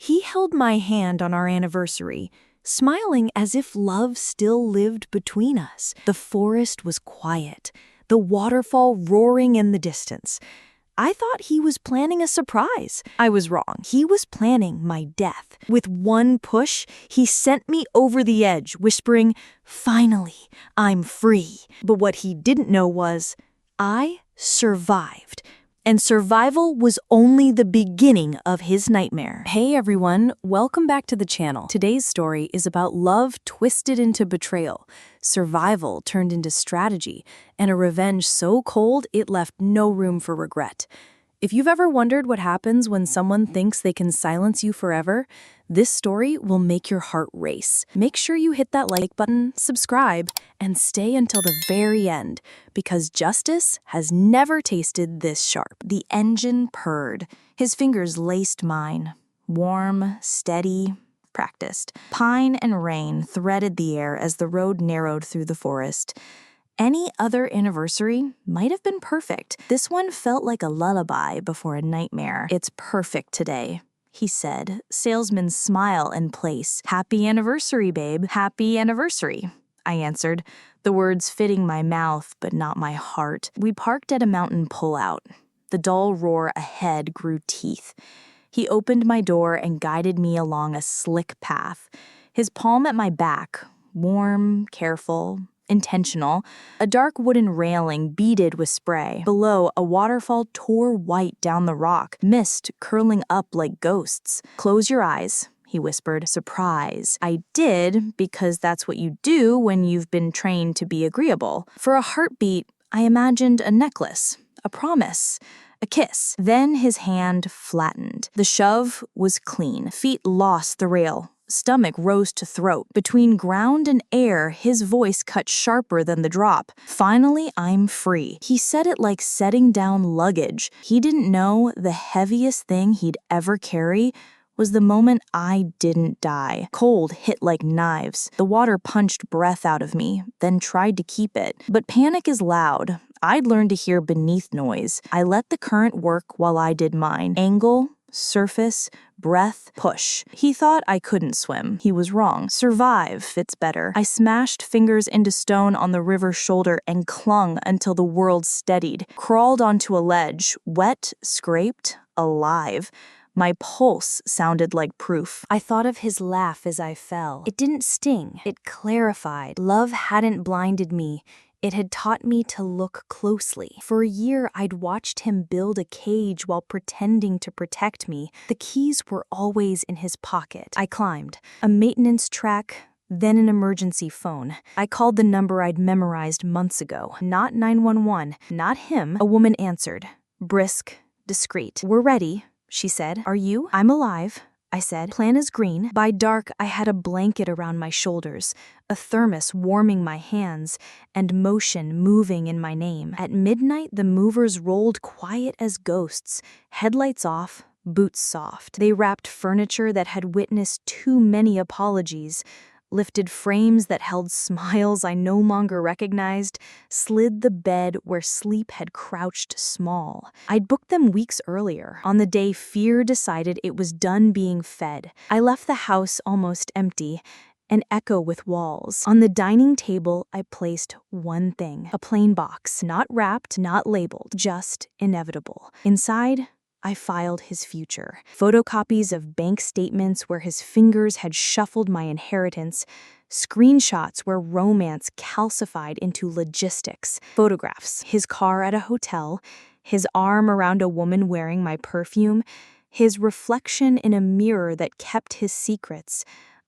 He held my hand on our anniversary, smiling as if love still lived between us. The forest was quiet, the waterfall roaring in the distance. I thought he was planning a surprise. I was wrong. He was planning my death. With one push, he sent me over the edge, whispering, "Finally, I'm free." But what he didn't know was, I survived. And survival was only the beginning of his nightmare. Hey everyone, welcome back to the channel. Today's story is about love twisted into betrayal, survival turned into strategy, and a revenge so cold it left no room for regret. If you've ever wondered what happens when someone thinks they can silence you forever, this story will make your heart race. Make sure you hit that like button, subscribe, and stay until the very end, because justice has never tasted this sharp. The engine purred. His fingers laced mine. Warm, steady, practiced. Pine and rain threaded the air as the road narrowed through the forest. Any other anniversary might have been perfect. This one felt like a lullaby before a nightmare. "It's perfect today," he said, salesman's smile in place. "Happy anniversary, babe. Happy anniversary," I answered, the words fitting my mouth but not my heart. We parked at a mountain pullout. The dull roar ahead grew teeth. He opened my door and guided me along a slick path, his palm at my back, warm, careful, intentional. A dark wooden railing beaded with spray. Below, a waterfall tore white down the rock, mist curling up like ghosts. "Close your eyes," he whispered. "Surprise." I did, because that's what you do when you've been trained to be agreeable. For a heartbeat, I imagined a necklace, a promise, a kiss. Then his hand flattened. The shove was clean. Feet lost the rail. Stomach rose to throat. Between ground and air, his voice cut sharper than the drop. "Finally, I'm free." He said it like setting down luggage. He didn't know the heaviest thing he'd ever carry was the moment I didn't die. Cold hit like knives. The water punched breath out of me, then tried to keep it. But panic is loud. I'd learned to hear beneath noise. I let the current work while I did mine. Angle, surface, breath, push. He thought I couldn't swim. He was wrong. Survive fits better. I smashed fingers into stone on the river's shoulder and clung until the world steadied. Crawled onto a ledge, wet, scraped, alive. My pulse sounded like proof. I thought of his laugh as I fell. It didn't sting. It clarified. Love hadn't blinded me. It had taught me to look closely. For a year, I'd watched him build a cage while pretending to protect me. The keys were always in his pocket. I climbed. A maintenance track, then an emergency phone. I called the number I'd memorized months ago. Not 911, not him. A woman answered. Brisk, discreet. "We're ready," she said. "Are you?" "I'm alive," I said. "Plan is green." By dark, I had a blanket around my shoulders, a thermos warming my hands, and motion moving in my name. At midnight, the movers rolled quiet as ghosts, headlights off, boots soft. They wrapped furniture that had witnessed too many apologies, lifted frames that held smiles I no longer recognized, slid the bed where sleep had crouched small. I'd booked them weeks earlier, on the day fear decided it was done being fed. I left the house almost empty, an echo with walls. On the dining table, I placed one thing, a plain box, not wrapped, not labeled, just inevitable. Inside, I filed his future. Photocopies of bank statements where his fingers had shuffled my inheritance, screenshots where romance calcified into logistics, photographs, his car at a hotel, his arm around a woman wearing my perfume, his reflection in a mirror that kept his secrets.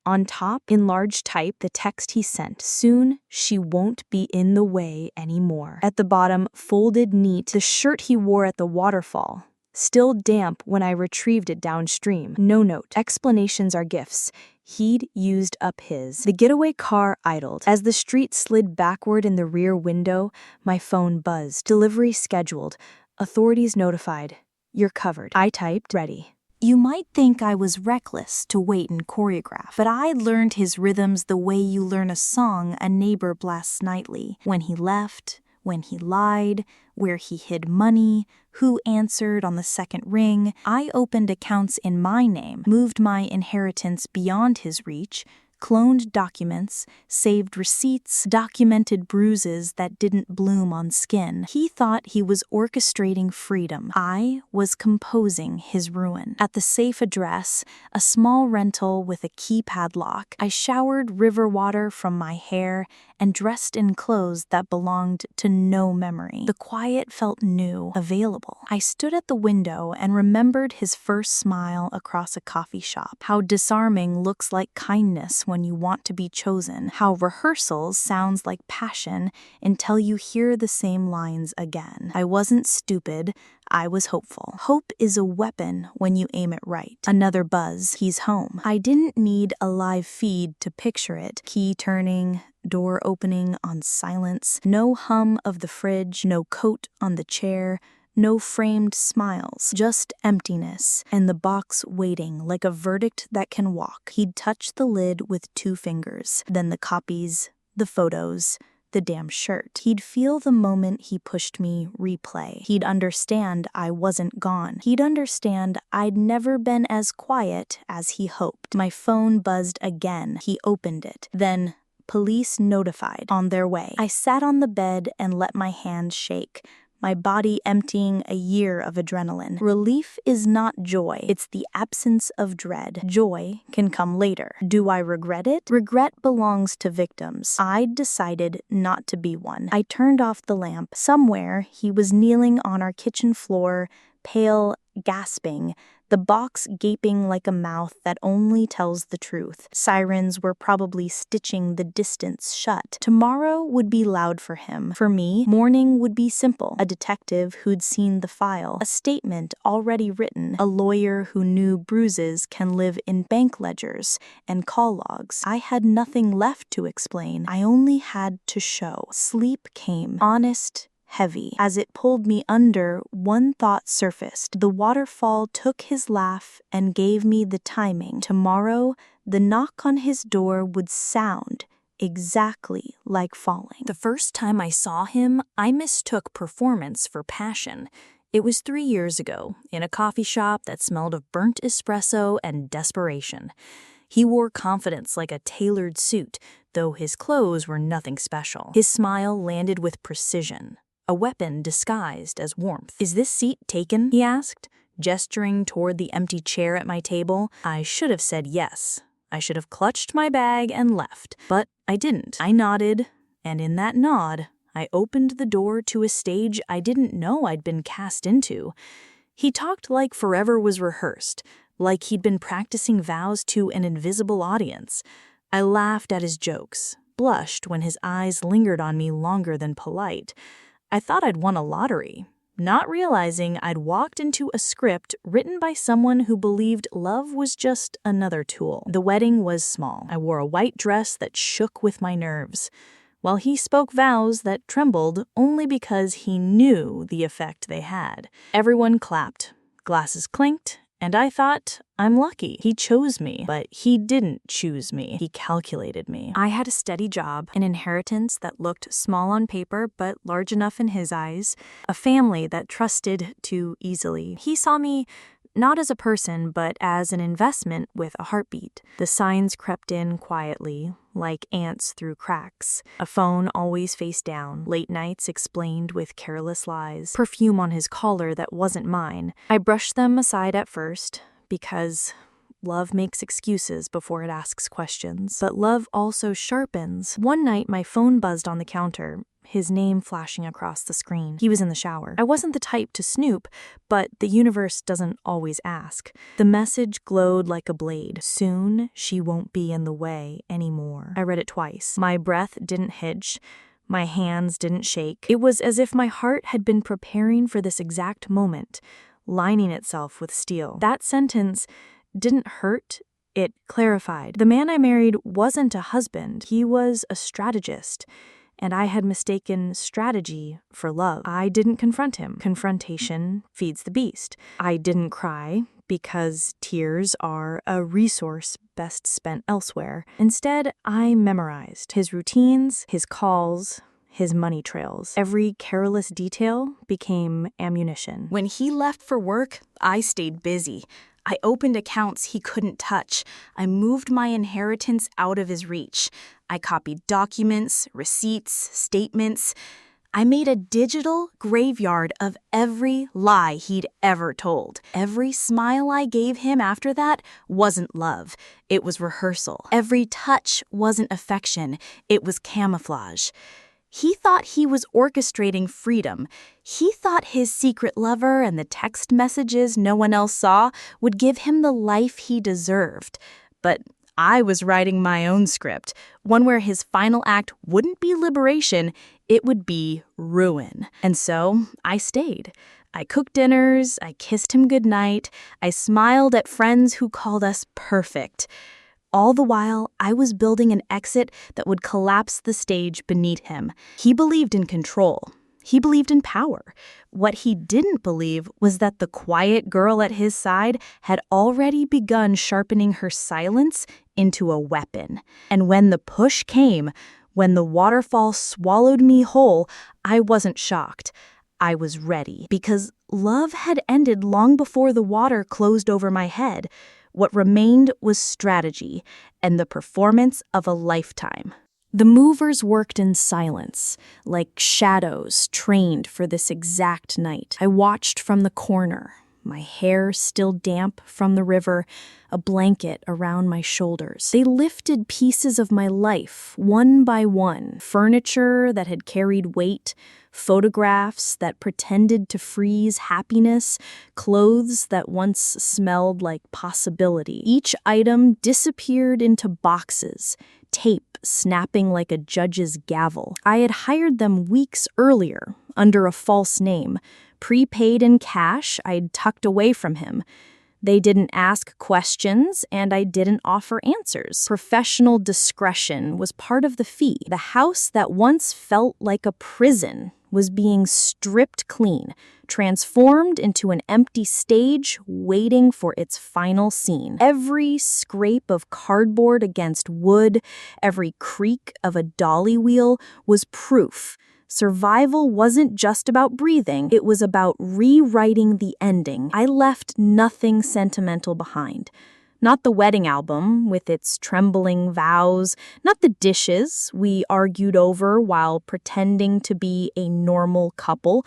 On top, in large type, the text he sent. "Soon, she won't be in the way anymore." At the bottom, folded neat, the shirt he wore at the waterfall. Still damp when I retrieved it downstream. No note. Explanations are gifts. He'd used up his. The getaway car idled. As the street slid backward in the rear window, my phone buzzed. Delivery scheduled. Authorities notified. "You're covered." I typed, "Ready." You might think I was reckless to wait and choreograph, but I learned his rhythms the way you learn a song a neighbor blasts nightly. When he left, when he lied, where he hid money, who answered on the second ring. I opened accounts in my name, moved my inheritance beyond his reach, cloned documents, saved receipts, documented bruises that didn't bloom on skin. He thought he was orchestrating freedom. I was composing his ruin. At the safe address, a small rental with a key padlock, I showered river water from my hair and dressed in clothes that belonged to no memory. The quiet felt new, available. I stood at the window and remembered his first smile across a coffee shop. How disarming looks like kindness when you want to be chosen. How rehearsals sounds like passion until you hear the same lines again. I wasn't stupid. I was hopeful. Hope is a weapon when you aim it right. Another buzz. He's home. I didn't need a live feed to picture it. Key turning, door opening on silence, no hum of the fridge, no coat on the chair, no framed smiles, just emptiness, and the box waiting like a verdict that can walk. He'd touch the lid with 2 fingers, then the copies, the photos, the damn shirt. He'd feel the moment he pushed me replay. He'd understand I wasn't gone. He'd understand I'd never been as quiet as he hoped. My phone buzzed again. He opened it. Then police notified, on their way. I sat on the bed and let my hands shake, my body emptying a year of adrenaline. Relief is not joy, it's the absence of dread. Joy can come later. Do I regret it? Regret belongs to victims. I'd decided not to be one. I turned off the lamp. Somewhere, he was kneeling on our kitchen floor, pale, gasping, the box gaping like a mouth that only tells the truth. Sirens were probably stitching the distance shut. Tomorrow would be loud for him. For me, morning would be simple. A detective who'd seen the file, a statement already written, a lawyer who knew bruises can live in bank ledgers and call logs. I had nothing left to explain. I only had to show. Sleep came, honest, heavy. As it pulled me under, one thought surfaced. The waterfall took his laugh and gave me the timing. Tomorrow, the knock on his door would sound exactly like falling. The first time I saw him, I mistook performance for passion. It was 3 years ago, in a coffee shop that smelled of burnt espresso and desperation. He wore confidence like a tailored suit, though his clothes were nothing special. His smile landed with precision, a weapon disguised as warmth. "Is this seat taken?" he asked, gesturing toward the empty chair at my table. I should have said yes. I should have clutched my bag and left, but I didn't. I nodded, and in that nod, I opened the door to a stage I didn't know I'd been cast into. He talked like forever was rehearsed, like he'd been practicing vows to an invisible audience. I laughed at his jokes, blushed when his eyes lingered on me longer than polite. I thought I'd won a lottery, not realizing I'd walked into a script written by someone who believed love was just another tool. The wedding was small. I wore a white dress that shook with my nerves, while he spoke vows that trembled only because he knew the effect they had. Everyone clapped, glasses clinked, and I thought, I'm lucky. He chose me, but he didn't choose me. He calculated me. I had a steady job, an inheritance that looked small on paper but large enough in his eyes, a family that trusted too easily. He saw me not as a person, but as an investment with a heartbeat. The signs crept in quietly, like ants through cracks. A phone always face down, late nights explained with careless lies, perfume on his collar that wasn't mine. I brushed them aside at first, because love makes excuses before it asks questions. But love also sharpens. One night, my phone buzzed on the counter, his name flashing across the screen. He was in the shower. I wasn't the type to snoop, but the universe doesn't always ask. The message glowed like a blade. Soon, she won't be in the way anymore. I read it twice. My breath didn't hitch. My hands didn't shake. It was as if my heart had been preparing for this exact moment, lining itself with steel. That sentence didn't hurt. It clarified. The man I married wasn't a husband. He was a strategist. And I had mistaken strategy for love. I didn't confront him. Confrontation feeds the beast. I didn't cry, because tears are a resource best spent elsewhere. Instead, I memorized his routines, his calls, his money trails. Every careless detail became ammunition. When he left for work, I stayed busy. I opened accounts he couldn't touch. I moved my inheritance out of his reach. I copied documents, receipts, statements. I made a digital graveyard of every lie he'd ever told. Every smile I gave him after that wasn't love. It was rehearsal. Every touch wasn't affection. It was camouflage. He thought he was orchestrating freedom. He thought his secret lover and the text messages no one else saw would give him the life he deserved. But I was writing my own script, one where his final act wouldn't be liberation, it would be ruin. And so I stayed. I cooked dinners, I kissed him goodnight, I smiled at friends who called us perfect. All the while, I was building an exit that would collapse the stage beneath him. He believed in control. He believed in power. What he didn't believe was that the quiet girl at his side had already begun sharpening her silence into a weapon. And when the push came, when the waterfall swallowed me whole, I wasn't shocked. I was ready, because love had ended long before the water closed over my head. What remained was strategy and the performance of a lifetime. The movers worked in silence, like shadows trained for this exact night. I watched from the corner, my hair still damp from the river, a blanket around my shoulders. They lifted pieces of my life, one by one, furniture that had carried weight, photographs that pretended to freeze happiness, clothes that once smelled like possibility. Each item disappeared into boxes, tape snapping like a judge's gavel. I had hired them weeks earlier, under a false name, prepaid in cash I'd tucked away from him. They didn't ask questions, and I didn't offer answers. Professional discretion was part of the fee. The house that once felt like a prison was being stripped clean, transformed into an empty stage waiting for its final scene. Every scrape of cardboard against wood, every creak of a dolly wheel was proof. Survival wasn't just about breathing, it was about rewriting the ending. I left nothing sentimental behind. Not the wedding album with its trembling vows, not the dishes we argued over while pretending to be a normal couple,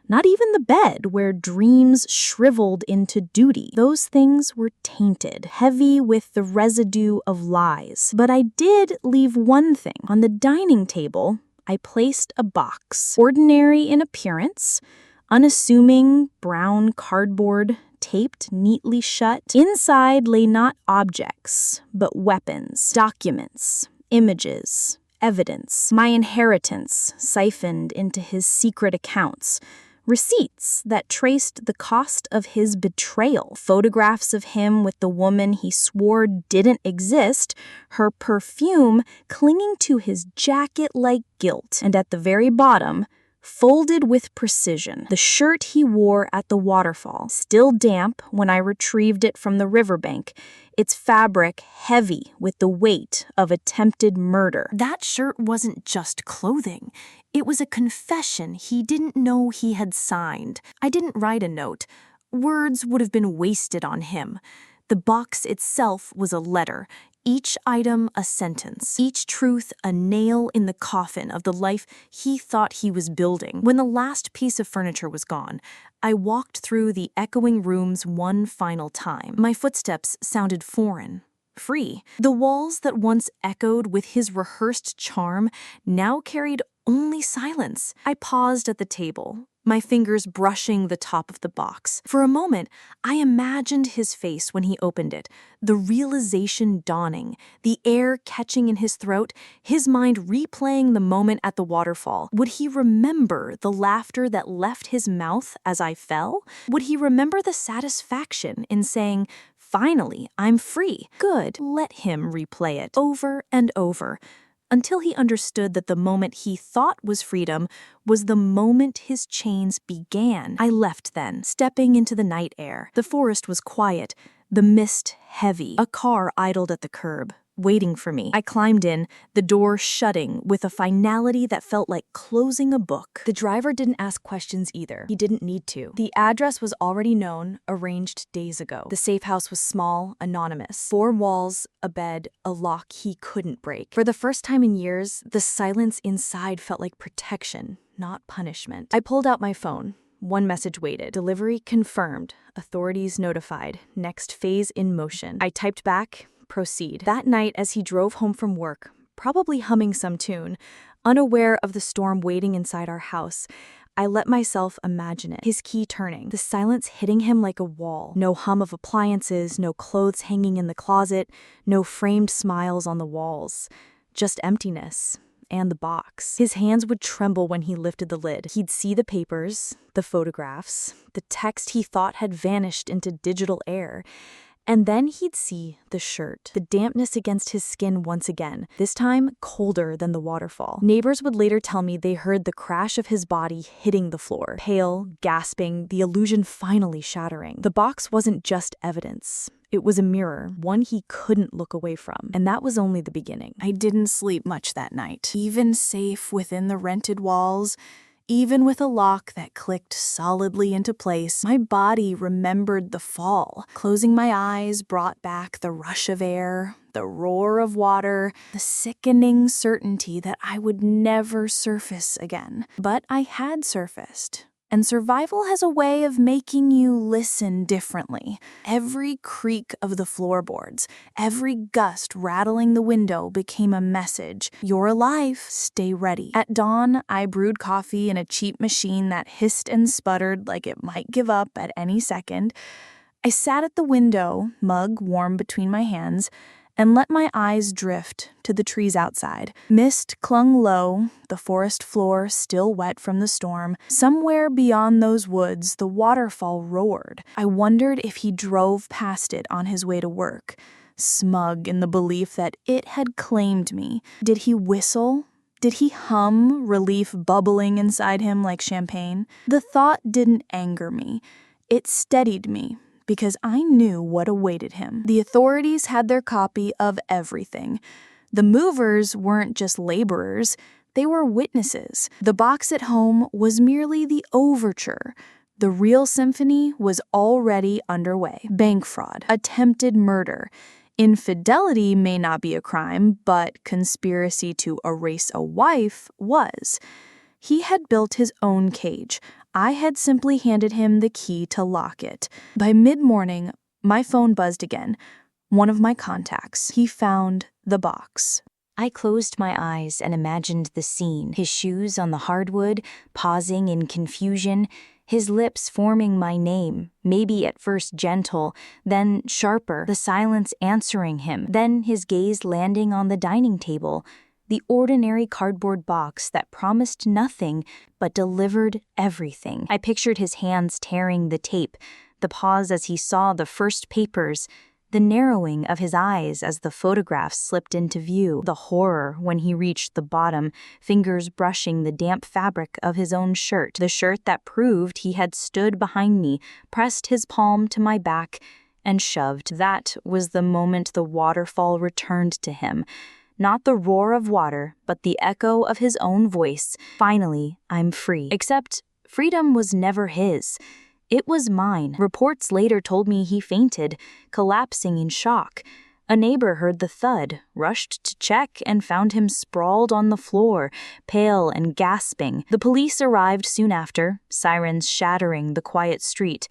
not even the bed where dreams shriveled into duty. Those things were tainted, heavy with the residue of lies. But I did leave one thing. On the dining table, I placed a box, ordinary in appearance, unassuming brown cardboard, taped neatly shut. Inside lay not objects, but weapons, documents, images, evidence, my inheritance siphoned into his secret accounts, receipts that traced the cost of his betrayal, photographs of him with the woman he swore didn't exist, her perfume clinging to his jacket like guilt, and at the very bottom, folded with precision, the shirt he wore at the waterfall, still damp when I retrieved it from the riverbank, its fabric heavy with the weight of attempted murder. That shirt wasn't just clothing. It was a confession he didn't know he had signed. I didn't write a note. Words would have been wasted on him. The box itself was a letter, each item a sentence, each truth a nail in the coffin of the life he thought he was building. When the last piece of furniture was gone, I walked through the echoing rooms one final time. My footsteps sounded foreign, free. The walls that once echoed with his rehearsed charm now carried only silence. I paused at the table, my fingers brushing the top of the box. For a moment, I imagined his face when he opened it, the realization dawning, the air catching in his throat, his mind replaying the moment at the waterfall. Would he remember the laughter that left his mouth as I fell? Would he remember the satisfaction in saying, "Finally, I'm free"? Good. Let him replay it over and over, until he understood that the moment he thought was freedom was the moment his chains began. I left then, stepping into the night air. The forest was quiet, the mist heavy. A car idled at the curb. waiting for me. I climbed in, the door shutting with a finality that felt like closing a book. The driver didn't ask questions either. He didn't need to. The address was already known, arranged days ago. The safe house was small, anonymous. 4 walls, a bed, a lock he couldn't break. For the first time in years, the silence inside felt like protection, not punishment. I pulled out my phone. One message waited. Delivery confirmed. Authorities notified. Next phase in motion. I typed back, proceed. That night, as he drove home from work, probably humming some tune, unaware of the storm waiting inside our house, I let myself imagine it. His key turning, the silence hitting him like a wall. No hum of appliances, no clothes hanging in the closet, no framed smiles on the walls. Just emptiness. And the box. His hands would tremble when he lifted the lid. He'd see the papers, the photographs, the text he thought had vanished into digital air. And then he'd see the shirt, the dampness against his skin once again, this time colder than the waterfall. Neighbors would later tell me they heard the crash of his body hitting the floor, pale, gasping, the illusion finally shattering. The box wasn't just evidence. It was a mirror, one he couldn't look away from, and that was only the beginning. I didn't sleep much that night, even safe within the rented walls. Even with a lock that clicked solidly into place, my body remembered the fall. Closing my eyes brought back the rush of air, the roar of water, the sickening certainty that I would never surface again. But I had surfaced. And survival has a way of making you listen differently. Every creak of the floorboards, every gust rattling the window became a message. You're alive, stay ready. At dawn, I brewed coffee in a cheap machine that hissed and sputtered like it might give up at any second. I sat at the window, mug warm between my hands, and let my eyes drift to the trees outside. Mist clung low, the forest floor still wet from the storm. Somewhere beyond those woods, the waterfall roared. I wondered if he drove past it on his way to work, smug in the belief that it had claimed me. Did he whistle? Did he hum, relief bubbling inside him like champagne? The thought didn't anger me. It steadied me, because I knew what awaited him. The authorities had their copy of everything. The movers weren't just laborers, they were witnesses. The box at home was merely the overture. The real symphony was already underway. Bank fraud, attempted murder. Infidelity may not be a crime, but conspiracy to erase a wife was. He had built his own cage. I had simply handed him the key to lock it. By mid-morning, my phone buzzed again. One of my contacts. He found the box. I closed my eyes and imagined the scene. His shoes on the hardwood, pausing in confusion, his lips forming my name, maybe at first gentle, then sharper, the silence answering him, then his gaze landing on the dining table, the ordinary cardboard box that promised nothing but delivered everything. I pictured his hands tearing the tape, the pause as he saw the first papers, the narrowing of his eyes as the photographs slipped into view, the horror when he reached the bottom, fingers brushing the damp fabric of his own shirt, the shirt that proved he had stood behind me, pressed his palm to my back, and shoved. That was the moment the waterfall returned to him. Not the roar of water, but the echo of his own voice. Finally, I'm free. Except, freedom was never his. It was mine. Reports later told me he fainted, collapsing in shock. A neighbor heard the thud, rushed to check, and found him sprawled on the floor, pale and gasping. The police arrived soon after, sirens shattering the quiet street.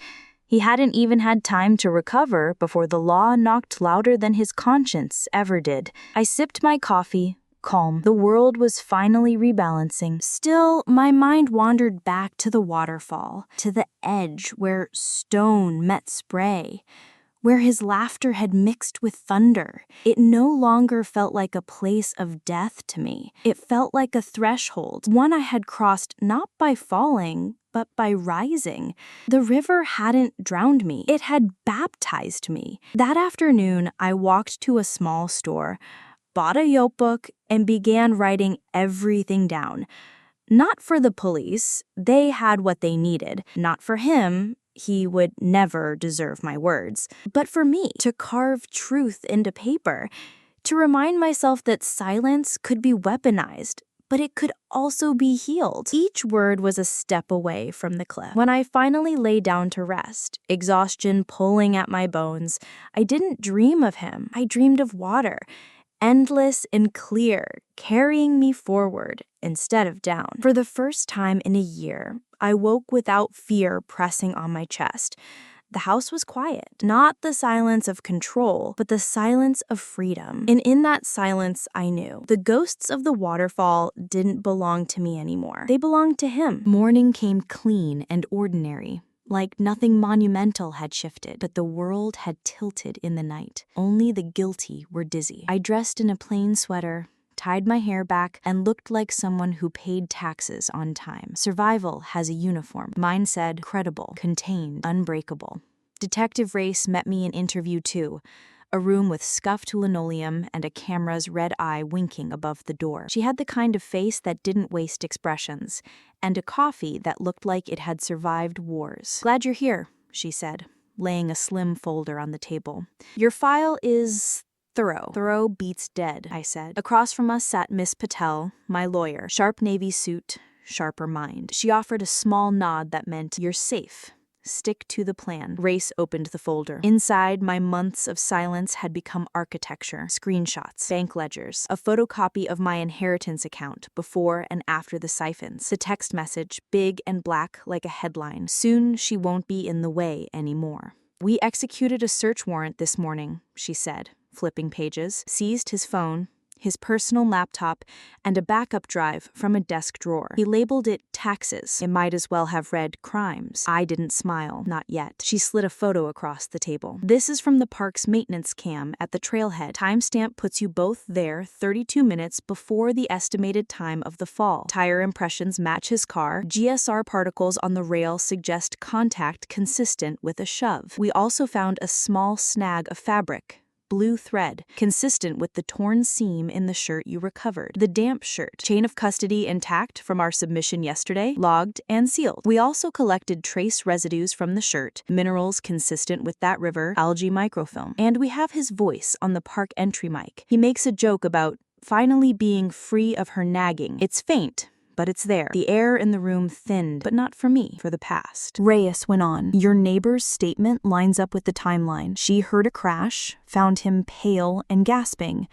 He hadn't even had time to recover before the law knocked louder than his conscience ever did. I sipped my coffee, calm. The world was finally rebalancing. Still, my mind wandered back to the waterfall, to the edge where stone met spray, where his laughter had mixed with thunder. It no longer felt like a place of death to me. It felt like a threshold, one I had crossed not by falling, but by rising. The river hadn't drowned me. It had baptized me. That afternoon, I walked to a small store, bought a notebook, and began writing everything down. Not for the police. They had what they needed. Not for him. He would never deserve my words. But for me, to carve truth into paper, to remind myself that silence could be weaponized, but it could also be healed. Each word was a step away from the cliff. When I finally lay down to rest, exhaustion pulling at my bones, I didn't dream of him. I dreamed of water, endless and clear, carrying me forward instead of down. For the first time in a year, I woke without fear pressing on my chest. The house was quiet, not the silence of control, but the silence of freedom. And in that silence, I knew the ghosts of the waterfall didn't belong to me anymore. They belonged to him. Morning came clean and ordinary, like nothing monumental had shifted, but the world had tilted in the night. Only the guilty were dizzy. I dressed in a plain sweater, tied my hair back, and looked like someone who paid taxes on time. Survival has a uniform. Mine said credible, contained, unbreakable. Detective Race met me in interview 2, a room with scuffed linoleum and a camera's red eye winking above the door. She had the kind of face that didn't waste expressions, and a coffee that looked like it had survived wars. "Glad you're here," she said, laying a slim folder on the table. "Your file is thorough." "Thorough beats dead," I said. Across from us sat Miss Patel, my lawyer, sharp navy suit, sharper mind. She offered a small nod that meant, "You're safe. Stick to the plan." Race opened the folder. Inside, my months of silence had become architecture, screenshots, bank ledgers, a photocopy of my inheritance account before and after the siphons. The text message, big and black like a headline, "Soon she won't be in the way anymore." "We executed a search warrant this morning," she said, flipping pages, seized his phone, his personal laptop, and a backup drive from a desk drawer. He labeled it taxes. It might as well have read crimes. I didn't smile, not yet. She slid a photo across the table. "This is from the park's maintenance cam at the trailhead. Timestamp puts you both there 32 minutes before the estimated time of the fall. Tire impressions match his car. GSR particles on the rail suggest contact consistent with a shove. We also found a small snag of fabric, blue thread, consistent with the torn seam in the shirt you recovered. The damp shirt. Chain of custody intact from our submission yesterday, logged and sealed. We also collected trace residues from the shirt, minerals consistent with that river, algae microfilm. And we have his voice on the park entry mic. He makes a joke about finally being free of her nagging. It's faint, but it's there." The air in the room thinned, but not for me, for the past. Reyes went on, "Your neighbor's statement lines up with the timeline. She heard a crash, found him pale and gasping.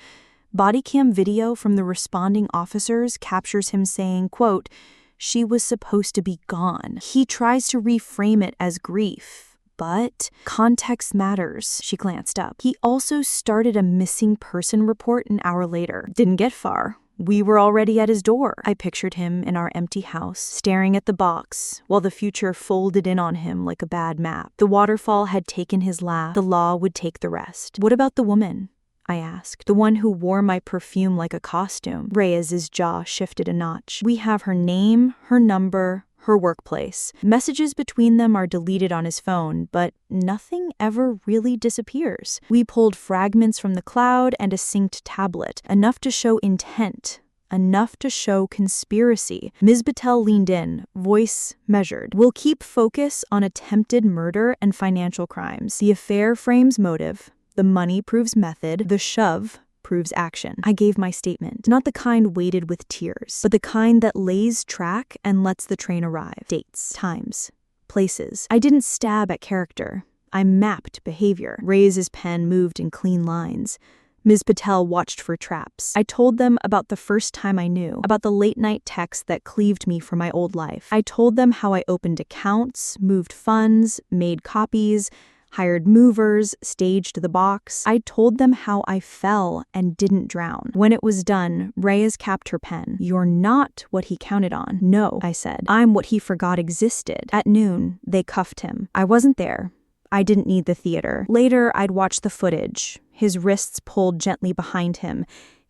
Body cam video from the responding officers captures him saying, quote, 'She was supposed to be gone.' He tries to reframe it as grief, but context matters." She glanced up. "He also started a missing person report an hour later. Didn't get far. We were already at his door." I pictured him in our empty house, staring at the box, while the future folded in on him like a bad map. The waterfall had taken his laugh. The law would take the rest. "What about the woman?" I asked. "The one who wore my perfume like a costume." Reyes's jaw shifted a notch. "We have her name, her number, her workplace. Messages between them are deleted on his phone, but nothing ever really disappears. We pulled fragments from the cloud and a synced tablet, enough to show intent, enough to show conspiracy." Ms. Patel leaned in, voice measured. "We'll keep focus on attempted murder and financial crimes. The affair frames motive, the money proves method, the shove proves action." I gave my statement, not the kind weighted with tears, but the kind that lays track and lets the train arrive. Dates, times, places. I didn't stab at character. I mapped behavior. Reyes's pen moved in clean lines. Ms. Patel watched for traps. I told them about the first time I knew, about the late-night texts that cleaved me from my old life. I told them how I opened accounts, moved funds, made copies, hired movers, staged the box. I told them how I fell and didn't drown. When it was done, Reyes capped her pen. "You're not what he counted on." "No," I said. "I'm what he forgot existed." At noon, they cuffed him. I wasn't there. I didn't need the theater. Later, I'd watch the footage. His wrists pulled gently behind him,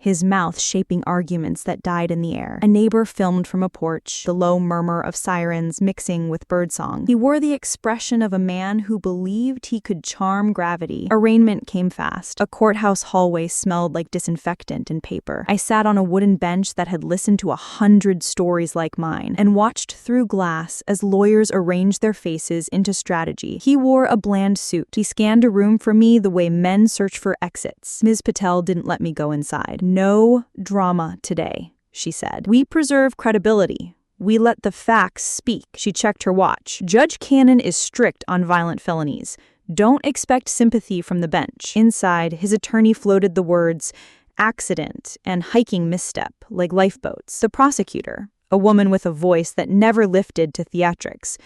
his mouth shaping arguments that died in the air. A neighbor filmed from a porch, the low murmur of sirens mixing with birdsong. He wore the expression of a man who believed he could charm gravity. Arraignment came fast. A courthouse hallway smelled like disinfectant and paper. I sat on a wooden bench that had listened to 100 stories like mine and watched through glass as lawyers arranged their faces into strategy. He wore a bland suit. He scanned a room for me the way men search for exits. Ms. Patel didn't let me go inside. "No drama today," she said. "We preserve credibility. We let the facts speak." She checked her watch. "Judge Cannon is strict on violent felonies. Don't expect sympathy from the bench." Inside, his attorney floated the words, "accident" and "hiking misstep," like lifeboats. The prosecutor, a woman with a voice that never lifted to theatrics,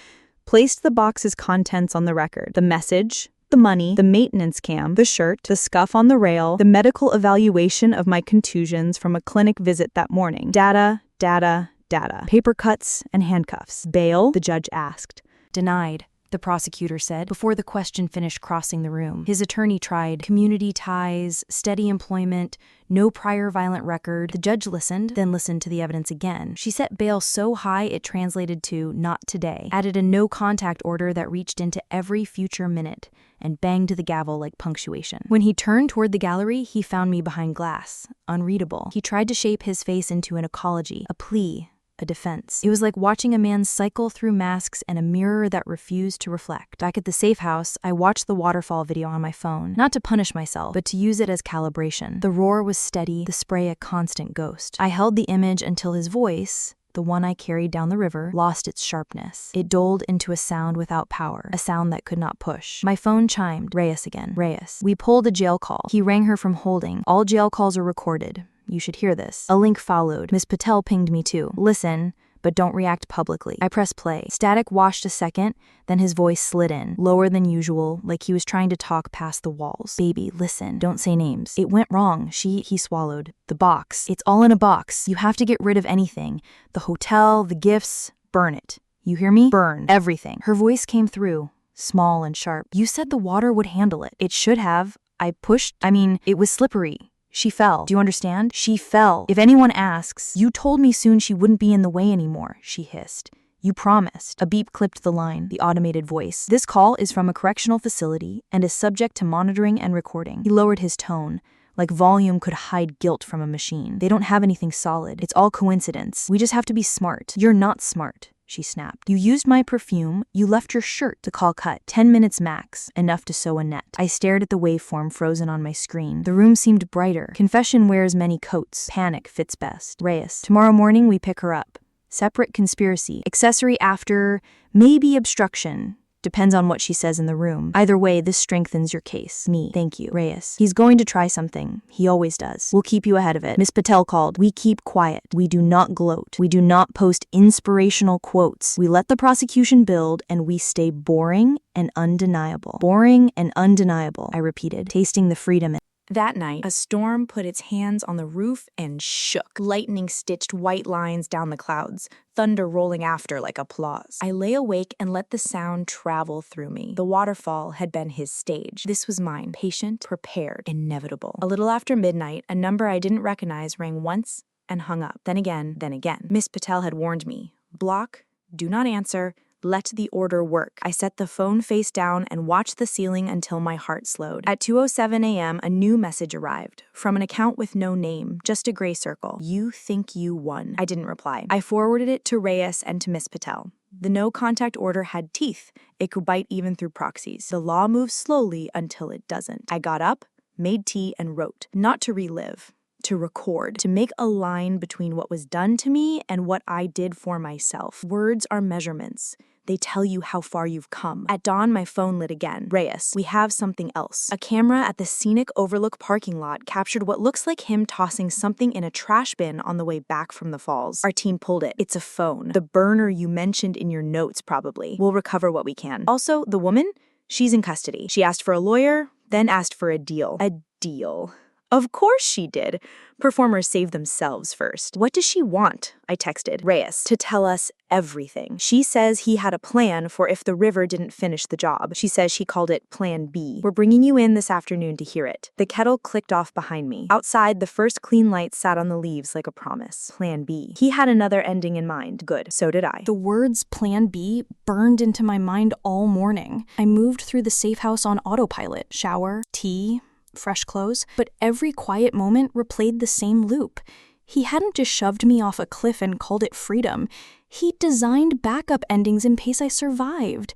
placed the box's contents on the record. The message, the money, the maintenance cam, the shirt, the scuff on the rail, the medical evaluation of my contusions from a clinic visit that morning. Data, data, data. Paper cuts and handcuffs. "Bail?" the judge asked. "Denied," the prosecutor said, before the question finished crossing the room. His attorney tried community ties, steady employment, no prior violent record. The judge listened, then listened to the evidence again. She set bail so high it translated to "not today," added a no-contact order that reached into every future minute, and banged the gavel like punctuation. When he turned toward the gallery, he found me behind glass, unreadable. He tried to shape his face into an apology, a plea, a defense. It was like watching a man cycle through masks and a mirror that refused to reflect. Back at the safe house, I watched the Waterfall video on my phone, not to punish myself, but to use it as calibration. The roar was steady, the spray a constant ghost. I held the image until his voice, the one I carried down the river, lost its sharpness. It dulled into a sound without power, a sound that could not push. My phone chimed. Reyes again. Reyes. We pulled a jail call. He rang her from holding. All jail calls are recorded. You should hear this. A link followed. Ms. Patel pinged me too. Listen, but don't react publicly. I pressed play. Static washed a second, then his voice slid in, lower than usual, like he was trying to talk past the walls. Baby, listen. Don't say names. It went wrong. He swallowed. The box. It's all in a box. You have to get rid of anything. The hotel, the gifts, burn it. You hear me? Burn. Everything. Her voice came through, small and sharp. You said the water would handle it. It should have. I pushed. It was slippery. She fell. Do you understand? She fell. If anyone asks, you told me soon she wouldn't be in the way anymore, she hissed. You promised. A beep clipped the line, the automated voice. This call is from a correctional facility and is subject to monitoring and recording. He lowered his tone, like volume could hide guilt from a machine. They don't have anything solid. It's all coincidence. We just have to be smart. You're not smart, she snapped. You used my perfume. You left your shirt. The call cut. 10 minutes max, enough to sew a net. I stared at the waveform frozen on my screen. The room seemed brighter. Confession wears many coats. Panic fits best. Reyes. Tomorrow morning we pick her up. Separate conspiracy. Accessory after, maybe obstruction. Depends on what she says in the room. Either way, this strengthens your case. Me. Thank you. Reyes. He's going to try something. He always does. We'll keep you ahead of it. Miss Patel called. We keep quiet. We do not gloat. We do not post inspirational quotes. We let the prosecution build, and we stay boring and undeniable. Boring and undeniable, I repeated, tasting the freedom in. That night, a storm put its hands on the roof and shook. Lightning stitched white lines down the clouds, thunder rolling after like applause. I lay awake and let the sound travel through me. The waterfall had been his stage. This was mine. Patient, prepared, inevitable. A little after midnight, a number I didn't recognize rang once and hung up. Then again, then again. Miss Patel had warned me. Block, do not answer, let the order work. I set the phone face down and watched the ceiling until my heart slowed. At 2:07 a.m., a new message arrived. From an account with no name, just a gray circle. You think you won. I didn't reply. I forwarded it to Reyes and to Miss Patel. The no-contact order had teeth. It could bite even through proxies. The law moves slowly until it doesn't. I got up, made tea, and wrote. Not to relive. To record, to make a line between what was done to me and what I did for myself. Words are measurements. They tell you how far you've come. At dawn, my phone lit again. Reyes, we have something else. A camera at the scenic Overlook parking lot captured what looks like him tossing something in a trash bin on the way back from the falls. Our team pulled it. It's a phone. The burner you mentioned in your notes, probably. We'll recover what we can. Also, the woman, she's in custody. She asked for a lawyer, then asked for a deal. A deal. Of course she did. Performers save themselves first. What does she want? I texted Reyes to tell us everything. She says he had a plan for if the river didn't finish the job. She says she called it Plan B. We're bringing you in this afternoon to hear it. The kettle clicked off behind me. Outside, the first clean light sat on the leaves like a promise. Plan B. He had another ending in mind. Good. So did I. The words Plan B burned into my mind all morning. I moved through the safe house on autopilot. Shower, tea, fresh clothes, but every quiet moment replayed the same loop. He hadn't just shoved me off a cliff and called it freedom. He designed backup endings in case I survived.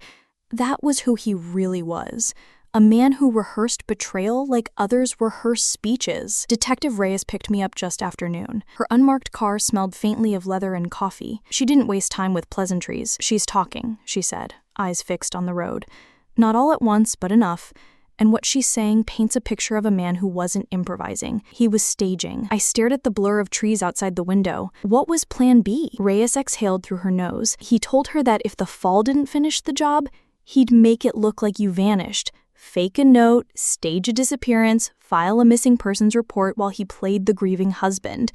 That was who he really was. A man who rehearsed betrayal like others rehearse speeches. Detective Reyes picked me up just after noon. Her unmarked car smelled faintly of leather and coffee. She didn't waste time with pleasantries. "She's talking," she said, eyes fixed on the road. Not all at once, but enough. And what she's saying paints a picture of a man who wasn't improvising. He was staging. I stared at the blur of trees outside the window. What was Plan B? Reyes exhaled through her nose. He told her that if the fall didn't finish the job, he'd make it look like you vanished. Fake a note, stage a disappearance, file a missing persons report while he played the grieving husband.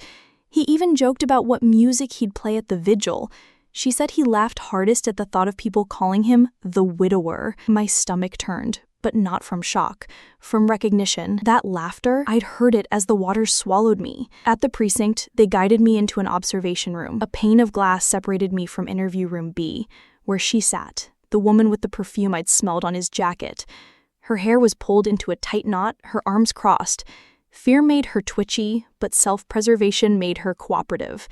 He even joked about what music he'd play at the vigil. She said he laughed hardest at the thought of people calling him the widower. My stomach turned. But not from shock, from recognition. That laughter, I'd heard it as the waters swallowed me. At the precinct, they guided me into an observation room. A pane of glass separated me from interview room B, where she sat, the woman with the perfume I'd smelled on his jacket. Her hair was pulled into a tight knot, her arms crossed. Fear made her twitchy, but self-preservation made her cooperative.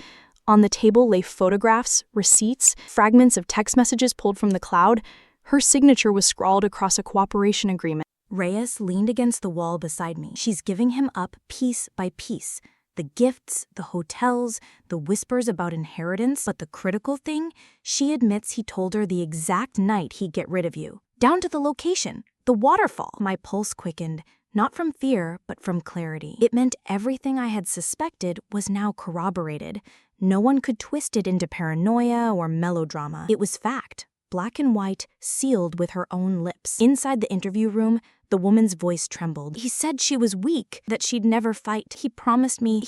On the table lay photographs, receipts, fragments of text messages pulled from the cloud. Her signature was scrawled across a cooperation agreement. Reyes leaned against the wall beside me. She's giving him up piece by piece. The gifts, the hotels, the whispers about inheritance. But the critical thing, she admits he told her the exact night he'd get rid of you. Down to the location, the waterfall. My pulse quickened, not from fear, but from clarity. It meant everything I had suspected was now corroborated. No one could twist it into paranoia or melodrama. It was fact. Black and white, sealed with her own lips. Inside the interview room, the woman's voice trembled. He said she was weak, that she'd never fight. He promised me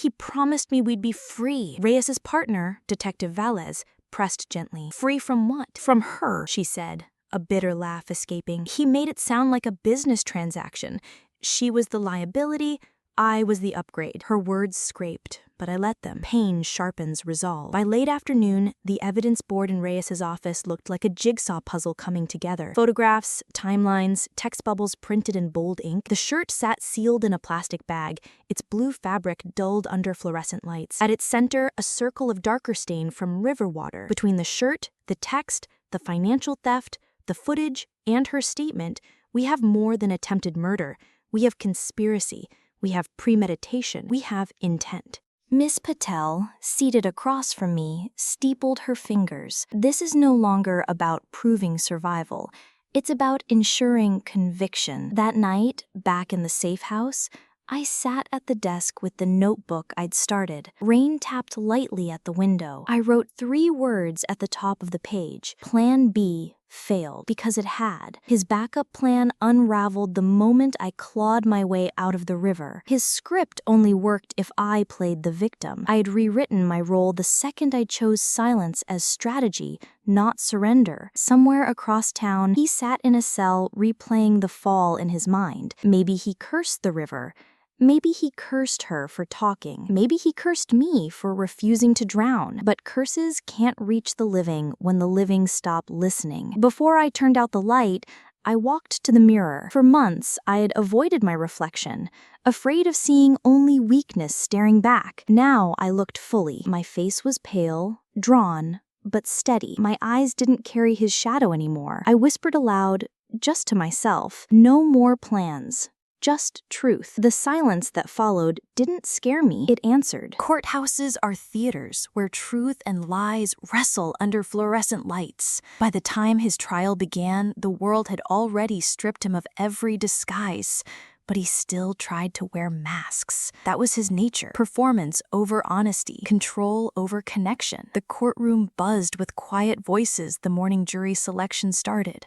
we'd be free. Reyes's partner, Detective Valles, pressed gently. Free from what? From her, she said, a bitter laugh escaping. He made it sound like a business transaction. She was the liability, I was the upgrade. Her words scraped, but I let them. Pain sharpens resolve. By late afternoon, the evidence board in Reyes's office looked like a jigsaw puzzle coming together. Photographs, timelines, text bubbles printed in bold ink. The shirt sat sealed in a plastic bag, its blue fabric dulled under fluorescent lights. At its center, a circle of darker stain from river water. Between the shirt, the text, the financial theft, the footage, and her statement, we have more than attempted murder. We have conspiracy. We have premeditation. We have intent. Miss Patel, seated across from me, steepled her fingers. This is no longer about proving survival. It's about ensuring conviction. That night, back in the safe house, I sat at the desk with the notebook I'd started. Rain tapped lightly at the window. I wrote 3 words at the top of the page. Plan B failed, because it had. His backup plan unraveled the moment I clawed my way out of the river. His script only worked if I played the victim. I had rewritten my role the second I chose silence as strategy, not surrender. Somewhere across town, he sat in a cell replaying the fall in his mind. Maybe he cursed the river. Maybe he cursed her for talking. Maybe he cursed me for refusing to drown. But curses can't reach the living when the living stop listening. Before I turned out the light, I walked to the mirror. For months, I had avoided my reflection, afraid of seeing only weakness staring back. Now I looked fully. My face was pale, drawn, but steady. My eyes didn't carry his shadow anymore. I whispered aloud, just to myself, no more plans. Just truth. The silence that followed didn't scare me, it answered. Courthouses are theaters where truth and lies wrestle under fluorescent lights. By the time his trial began, the world had already stripped him of every disguise, but he still tried to wear masks. That was his nature. Performance over honesty, control over connection. The courtroom buzzed with quiet voices the morning jury selection started.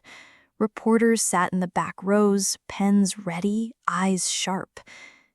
Reporters sat in the back rows, pens ready, eyes sharp.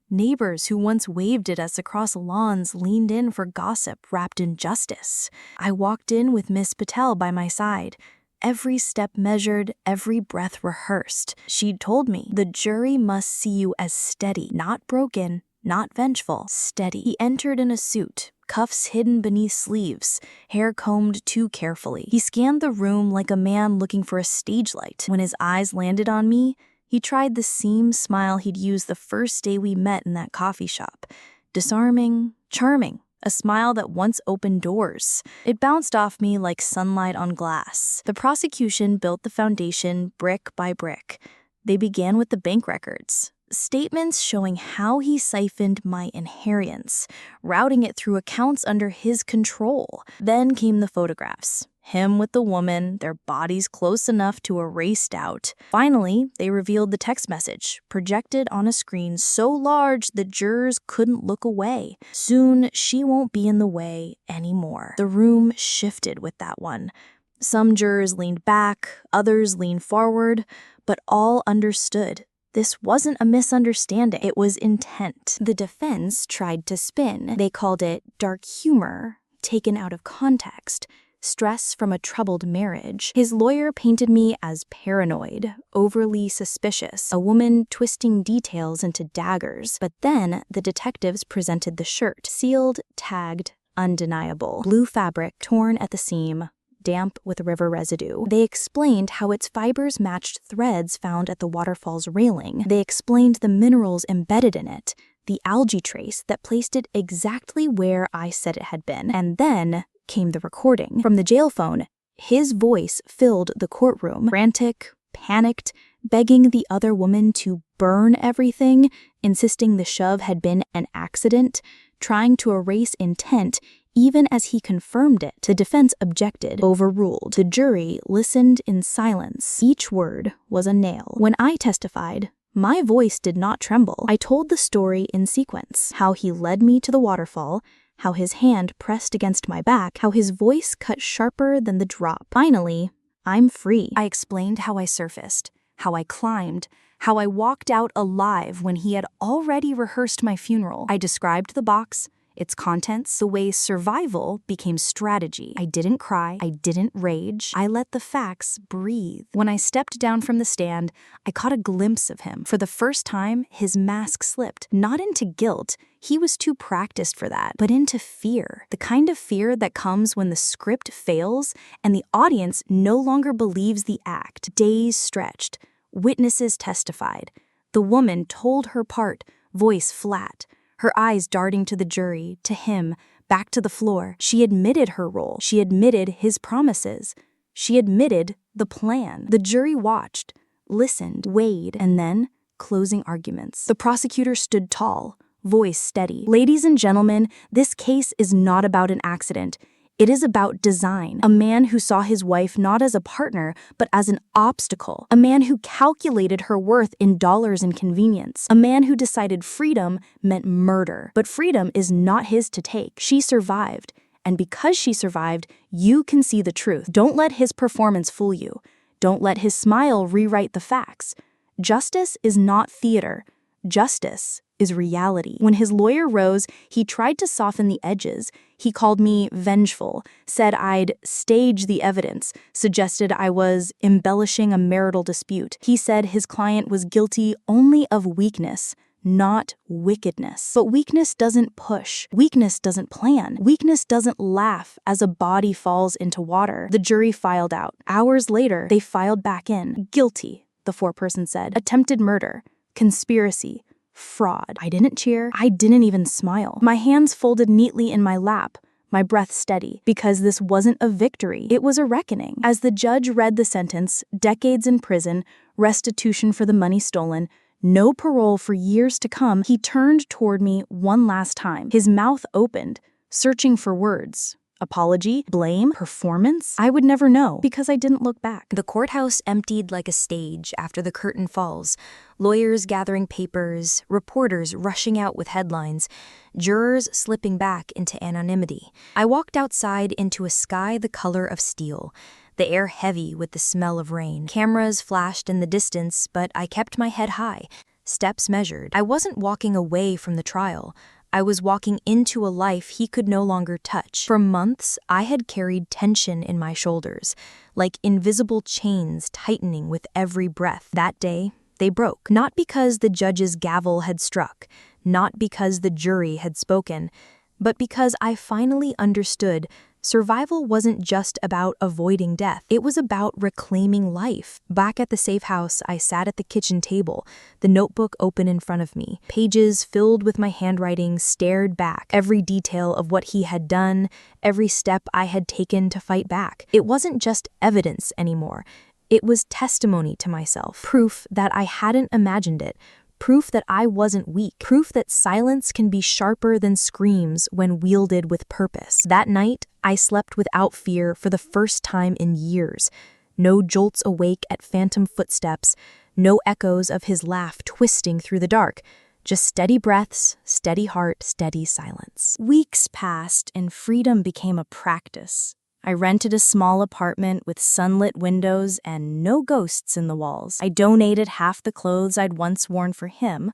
Neighbors who once waved at us across lawns leaned in for gossip wrapped in justice. I walked in with Miss Patel by my side. Every step measured, every breath rehearsed. She'd told me, the jury must see you as steady, not broken, not vengeful, steady. He entered in a suit, cuffs hidden beneath sleeves, hair combed too carefully. He scanned the room like a man looking for a stage light. When his eyes landed on me, he tried the same smile he'd used the first day we met in that coffee shop. Disarming, charming, a smile that once opened doors. It bounced off me like sunlight on glass. The prosecution built the foundation brick by brick. They began with the bank records. Statements showing how he siphoned my inheritance, routing it through accounts under his control. Then came the photographs. Him with the woman, their bodies close enough to erased out. Finally, they revealed the text message, projected on a screen so large the jurors couldn't look away. Soon, she won't be in the way anymore. The room shifted with that one. Some jurors leaned back, others leaned forward, but all understood. This wasn't a misunderstanding, it was intent. The defense tried to spin. They called it dark humor, taken out of context, stress from a troubled marriage. His lawyer painted me as paranoid, overly suspicious, a woman twisting details into daggers. But then the detectives presented the shirt, sealed, tagged, undeniable. Blue fabric, torn at the seam, damp with river residue. They explained how its fibers matched threads found at the waterfall's railing. They explained the minerals embedded in it, the algae trace that placed it exactly where I said it had been. And then came the recording. From the jail phone, his voice filled the courtroom, frantic, panicked, begging the other woman to burn everything, insisting the shove had been an accident, trying to erase intent even as he confirmed it. The defense objected, overruled. The jury listened in silence. Each word was a nail. When I testified, my voice did not tremble. I told the story in sequence, how he led me to the waterfall, how his hand pressed against my back, how his voice cut sharper than the drop. Finally, I'm free. I explained how I surfaced, how I climbed, how I walked out alive when he had already rehearsed my funeral. I described the box, its contents, the way survival became strategy. I didn't cry, I didn't rage, I let the facts breathe. When I stepped down from the stand, I caught a glimpse of him. For the first time, his mask slipped, not into guilt, he was too practiced for that, but into fear. The kind of fear that comes when the script fails and the audience no longer believes the act. Days stretched, witnesses testified. The woman told her part, voice flat, her eyes darting to the jury, to him, back to the floor. She admitted her role. She admitted his promises. She admitted the plan. The jury watched, listened, weighed, and then closing arguments. The prosecutor stood tall, voice steady. Ladies and gentlemen, this case is not about an accident. It is about design. A man who saw his wife not as a partner, but as an obstacle. A man who calculated her worth in dollars and convenience. A man who decided freedom meant murder. But freedom is not his to take. She survived. And because she survived, you can see the truth. Don't let his performance fool you. Don't let his smile rewrite the facts. Justice is not theater. Justice is reality. When his lawyer rose, he tried to soften the edges. He called me vengeful, said I'd stage the evidence, suggested I was embellishing a marital dispute. He said his client was guilty only of weakness, not wickedness. But weakness doesn't push. Weakness doesn't plan. Weakness doesn't laugh as a body falls into water. The jury filed out. Hours later, they filed back in. Guilty, the foreperson said. Attempted murder. Conspiracy. Fraud. I didn't cheer. I didn't even smile. My hands folded neatly in my lap, my breath steady, because this wasn't a victory. It was a reckoning. As the judge read the sentence, decades in prison, restitution for the money stolen, no parole for years to come, he turned toward me one last time. His mouth opened, searching for words. Apology, blame, performance? I would never know because I didn't look back. The courthouse emptied like a stage after the curtain falls. Lawyers gathering papers, reporters rushing out with headlines, jurors slipping back into anonymity. I walked outside into a sky the color of steel, the air heavy with the smell of rain. Cameras flashed in the distance, but I kept my head high. steps measured. I wasn't walking away from the trial. I was walking into a life he could no longer touch. For months, I had carried tension in my shoulders, like invisible chains tightening with every breath. That day, they broke. Not because the judge's gavel had struck, not because the jury had spoken, but because I finally understood survival wasn't just about avoiding death. It was about reclaiming life. Back at the safe house, I sat at the kitchen table, the notebook open in front of me. Pages filled with my handwriting stared back, every detail of what he had done, every step I had taken to fight back. It wasn't just evidence anymore. It was testimony to myself, proof that I hadn't imagined it, proof that I wasn't weak, proof that silence can be sharper than screams when wielded with purpose. That night, I slept without fear for the first time in years. No jolts awake at phantom footsteps, no echoes of his laugh twisting through the dark. Just steady breaths, steady heart, steady silence. Weeks passed and freedom became a practice. I rented a small apartment with sunlit windows and no ghosts in the walls. I donated half the clothes I'd once worn for him,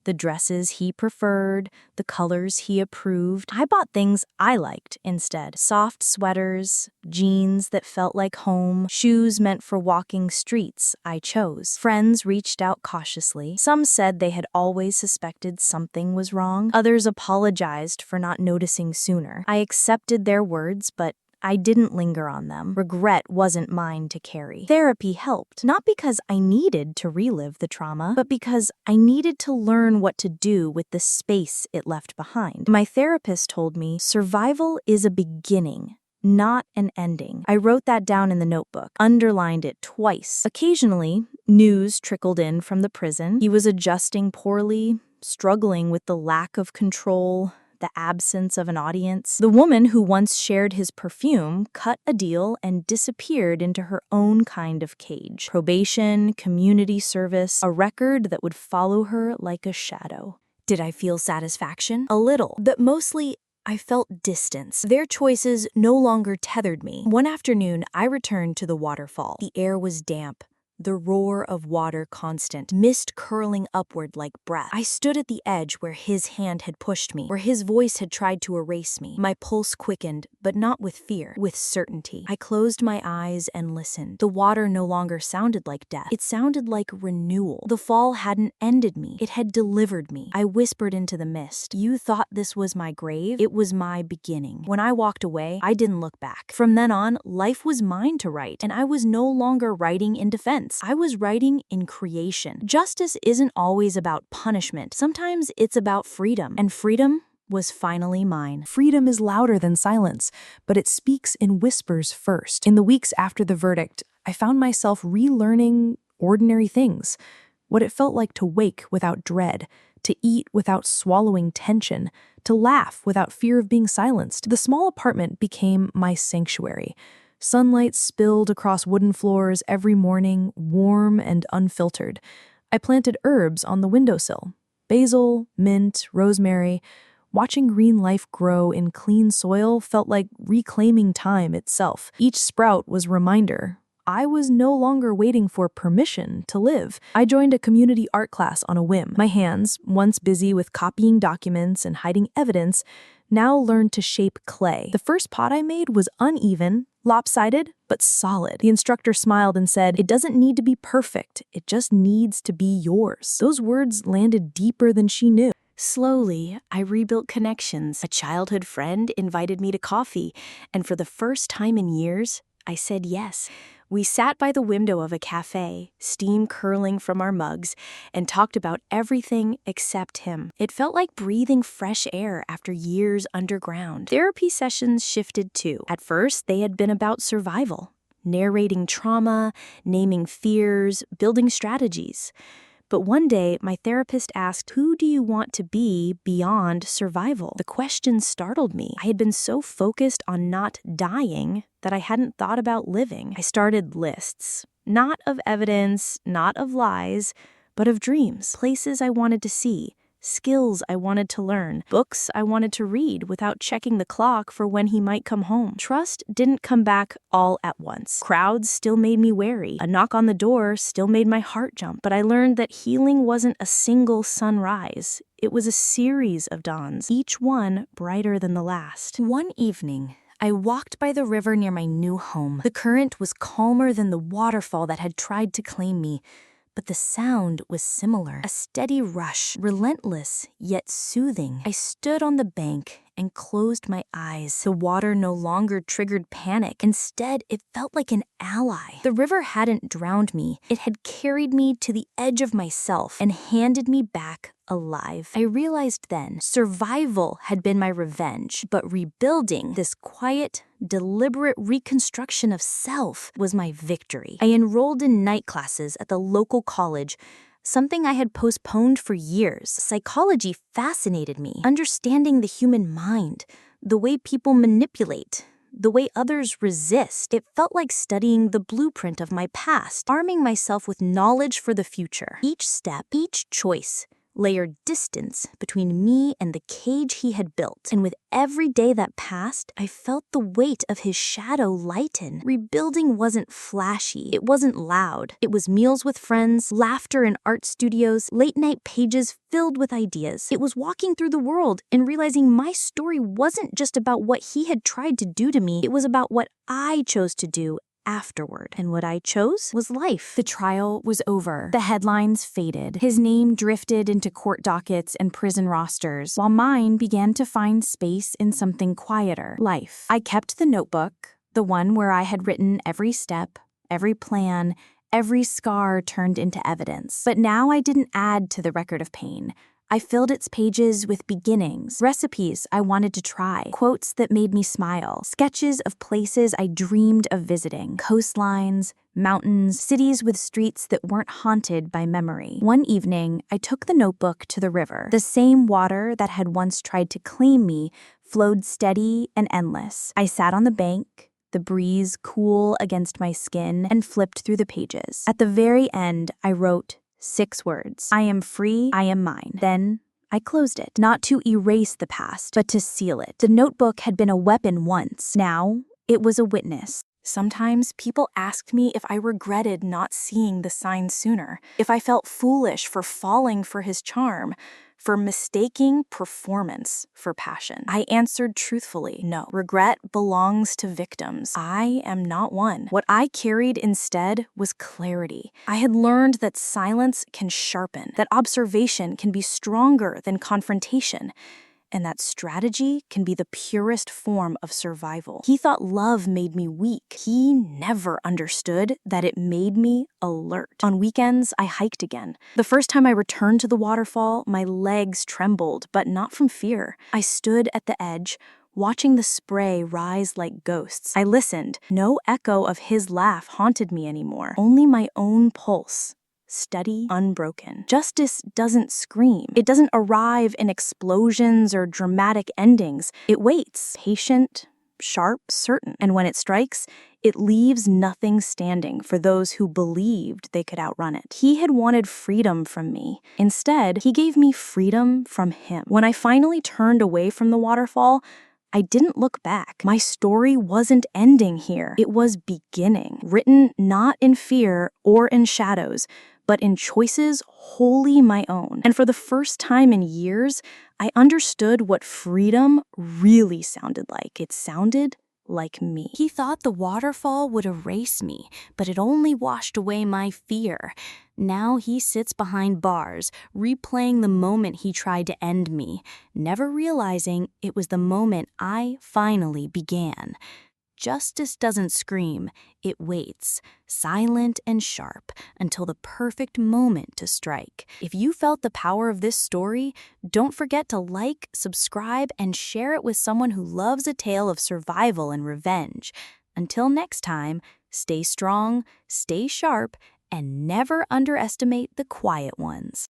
the dresses he preferred, the colors he approved. I bought things I liked instead. Soft sweaters, jeans that felt like home, shoes meant for walking streets I chose. Friends reached out cautiously. Some said they had always suspected something was wrong. Others apologized for not noticing sooner. I accepted their words, but I didn't linger on them. Regret wasn't mine to carry. Therapy helped, not because I needed to relive the trauma, but because I needed to learn what to do with the space it left behind. My therapist told me survival is a beginning, not an ending. I wrote that down in the notebook, underlined it twice. Occasionally, news trickled in from the prison. He was adjusting poorly, struggling with the lack of control, the absence of an audience. The woman who once shared his perfume cut a deal and disappeared into her own kind of cage. Probation, community service, a record that would follow her like a shadow. Did I feel satisfaction? A little, but mostly I felt distance. Their choices no longer tethered me. One afternoon, I returned to the waterfall. The air was damp, the roar of water constant, mist curling upward like breath. I stood at the edge where his hand had pushed me, where his voice had tried to erase me. My pulse quickened, but not with fear, with certainty. I closed my eyes and listened. The water no longer sounded like death. It sounded like renewal. The fall hadn't ended me. It had delivered me. I whispered into the mist. You thought this was my grave? It was my beginning. When I walked away, I didn't look back. From then on, life was mine to write, and I was no longer writing in defense. I was writing in creation. Justice isn't always about punishment. Sometimes it's about freedom. And freedom was finally mine. Freedom is louder than silence, but it speaks in whispers first. In the weeks after the verdict, I found myself relearning ordinary things. What it felt like to wake without dread, to eat without swallowing tension, to laugh without fear of being silenced. The small apartment became my sanctuary. Sunlight spilled across wooden floors every morning, warm and unfiltered. I planted herbs on the windowsill: basil, mint, rosemary. Watching green life grow in clean soil felt like reclaiming time itself. Each sprout was a reminder I was no longer waiting for permission to live. I joined a community art class on a whim. My hands, once busy with copying documents and hiding evidence, now learned to shape clay. The first pot I made was uneven, lopsided, but solid. The instructor smiled and said, "It doesn't need to be perfect. It just needs to be yours." Those words landed deeper than she knew. Slowly, I rebuilt connections. A childhood friend invited me to coffee, and for the first time in years, I said yes. We sat by the window of a cafe, steam curling from our mugs, and talked about everything except him. It felt like breathing fresh air after years underground. Therapy sessions shifted too. At first, they had been about survival, narrating trauma, naming fears, building strategies. But one day, my therapist asked, "Who do you want to be beyond survival?" The question startled me. I had been so focused on not dying that I hadn't thought about living. I started lists, not of evidence, not of lies, but of dreams, places I wanted to see, skills I wanted to learn, books I wanted to read without checking the clock for when he might come home. Trust didn't come back all at once. Crowds still made me wary. A knock on the door still made my heart jump. But I learned that healing wasn't a single sunrise. It was a series of dawns, each one brighter than the last. One evening, I walked by the river near my new home. The current was calmer than the waterfall that had tried to claim me, but the sound was similar. A steady rush, relentless yet soothing. I stood on the bank and closed my eyes. The water no longer triggered panic. Instead, it felt like an ally. The river hadn't drowned me. It had carried me to the edge of myself and handed me back alive. I realized then survival had been my revenge, but rebuilding, this quiet, deliberate reconstruction of self, was my victory. I enrolled in night classes at the local college, something I had postponed for years. Psychology fascinated me. Understanding the human mind, the way people manipulate, the way others resist. It felt like studying the blueprint of my past, arming myself with knowledge for the future. Each step, each choice, layered distance between me and the cage he had built. And with every day that passed, I felt the weight of his shadow lighten. Rebuilding wasn't flashy. It wasn't loud. It was meals with friends, laughter in art studios, late-night pages filled with ideas. It was walking through the world and realizing my story wasn't just about what he had tried to do to me. It was about what I chose to do afterward. And what I chose was life. The trial was over. The headlines faded. His name drifted into court dockets and prison rosters, while mine began to find space in something quieter, life. I kept the notebook, the one where I had written every step, every plan, every scar turned into evidence. But now I didn't add to the record of pain. I filled its pages with beginnings, recipes I wanted to try, quotes that made me smile, sketches of places I dreamed of visiting, coastlines, mountains, cities with streets that weren't haunted by memory. One evening, I took the notebook to the river. The same water that had once tried to claim me flowed steady and endless. I sat on the bank, the breeze cool against my skin, and flipped through the pages. At the very end, I wrote 6 words. I am free, I am mine. Then I closed it, not to erase the past, but to seal it. The notebook had been a weapon once. Now it was a witness. Sometimes people asked me if I regretted not seeing the signs sooner, if I felt foolish for falling for his charm, for mistaking performance for passion. I answered truthfully, no. Regret belongs to victims. I am not one. What I carried instead was clarity. I had learned that silence can sharpen, that observation can be stronger than confrontation, and that strategy can be the purest form of survival. He thought love made me weak. He never understood that it made me alert. On weekends, I hiked again. The first time I returned to the waterfall, my legs trembled, but not from fear. I stood at the edge, watching the spray rise like ghosts. I listened. No echo of his laugh haunted me anymore, only my own pulse. Steady, unbroken. Justice doesn't scream. It doesn't arrive in explosions or dramatic endings. It waits, patient, sharp, certain. And when it strikes, it leaves nothing standing for those who believed they could outrun it. He had wanted freedom from me. Instead, he gave me freedom from him. When I finally turned away from the waterfall, I didn't look back. My story wasn't ending here. It was beginning, written not in fear or in shadows, but in choices wholly my own. And for the first time in years, I understood what freedom really sounded like. It sounded like me. He thought the waterfall would erase me, but it only washed away my fear. Now he sits behind bars, replaying the moment he tried to end me, never realizing it was the moment I finally began. Justice doesn't scream, it waits, silent and sharp, until the perfect moment to strike. If you felt the power of this story, don't forget to like, subscribe, and share it with someone who loves a tale of survival and revenge. Until next time, stay strong, stay sharp, and never underestimate the quiet ones.